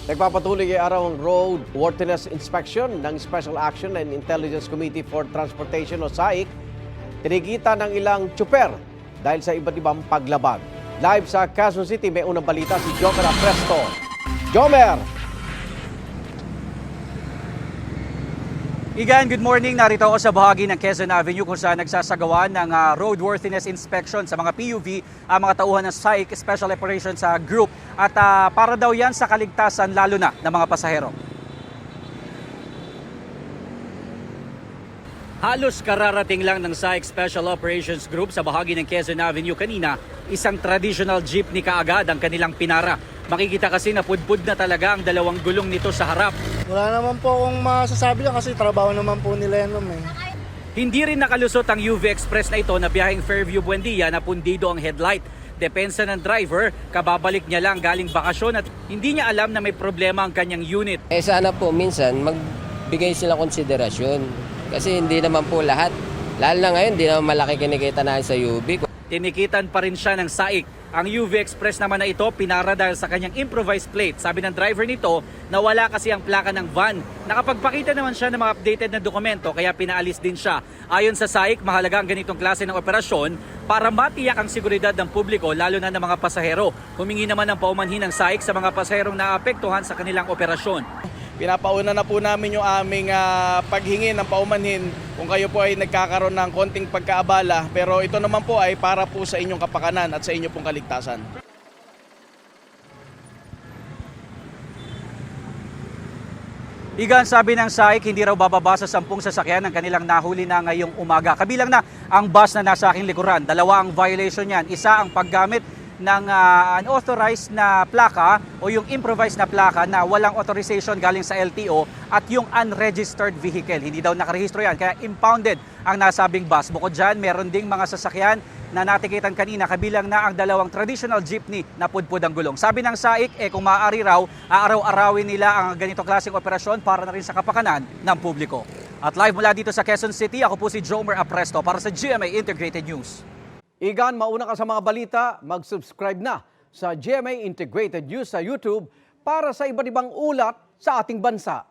Nagpapatuloy ay araw ang road worthiness inspection ng Special Action and Intelligence Committee for Transportation o SAIC. Tinigita ng ilang tsuper dahil sa iba't ibang paglabag. Live sa Quezon City, may unang balita si Jomer Apresto. Jomer! Igan, good morning. Narito ako sa bahagi ng Quezon Avenue kung saan nagsasagawa ng roadworthiness inspection sa mga PUV ang mga tauhan ng SAIC Special Operations Group. At para daw yan sa kaligtasan lalo na ng mga pasahero. Halos kararating lang ng SAIC Special Operations Group sa bahagi ng Quezon Avenue kanina, isang traditional jeepney kaagad ang kanilang pinara. Makikita kasi na pudpud na talaga ang dalawang gulong nito sa harap. Wala naman po akong masasabi lang kasi trabaho naman po nila yan eh. Hindi rin nakalusot ang UV Express na ito na biyaheng Fairview Buendia na pundido ang headlight. Depensa ng driver, kababalik niya lang galing bakasyon at hindi niya alam na may problema ang kanyang unit. Sana po minsan magbigay sila konsiderasyon kasi hindi naman po lahat. Lalo na ngayon, hindi naman malaki kinikita na sa UV. Tinikitan pa rin siya ng SAIC. Ang UV Express naman na ito pinara dahil sa kanyang improvised plate. Sabi ng driver nito na wala kasi ang plaka ng van. Nakapagpakita naman siya ng mga updated na dokumento kaya pinaalis din siya. Ayon sa SAIC, mahalaga ang ganitong klase ng operasyon para matiyak ang seguridad ng publiko lalo na ng mga pasahero. Humingi naman ng paumanhin ng SAIC sa mga pasaherong naapektuhan sa kanilang operasyon. Pinapauna na po namin yung aming paghingi ng paumanhin kung kayo po ay nagkakaroon ng konting pagkaabala. Pero ito naman po ay para po sa inyong kapakanan at sa inyong pong kaligtasan. Igan, sabi ng SAIC, hindi raw bababa sa 10 sasakyan ng kanilang nahuli na ngayong umaga. Kabilang na ang bus na nasa aking likuran. Dalawa ang violation niyan. Isa ang paggamit ng unauthorized na plaka o yung improvised na plaka na walang authorization galing sa LTO at yung unregistered vehicle. Hindi daw nakarehistro yan, kaya impounded ang nasabing bus. Bukod dyan, meron ding mga sasakyan na natikitan kanina, kabilang na ang dalawang traditional jeepney na pudpud ang gulong. Sabi ng SAIC, kung maaari raw, aaraw-arawin nila ang ganito klaseng operasyon para na rin sa kapakanan ng publiko. At live mula dito sa Quezon City, ako po si Jomer Apresto para sa GMA Integrated News. Igan, mauna ka sa mga balita, mag-subscribe na sa GMA Integrated News sa YouTube para sa iba't ibang ulat sa ating bansa.